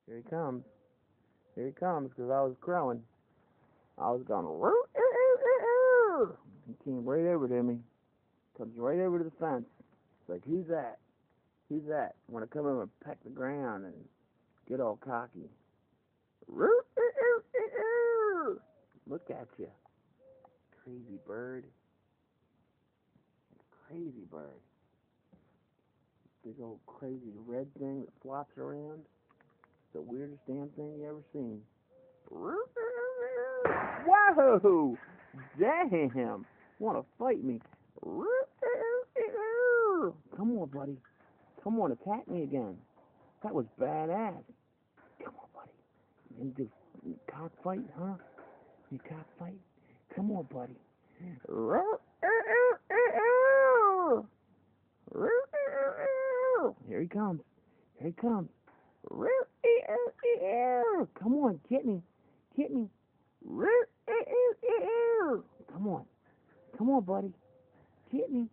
Here he comes. Here he comes, because I was crowing. I was going, he came right over to me. Comes right over to the fence. It's like, who's that? Who's that? Want to come over and peck the ground and get all cocky. Look at you. Crazy bird. Crazy bird. Big old crazy red thing that flops around. It's the weirdest damn thing you ever seen. Whoa! Damn! Want to fight me? Come on, buddy. Come on, attack me again. That was badass. Come on, buddy. You gonna do cockfight, huh? You cockfight? Come on, buddy. Here he comes. Here he comes. Come on, get me. Get me. Come on. Come on, buddy. Get me.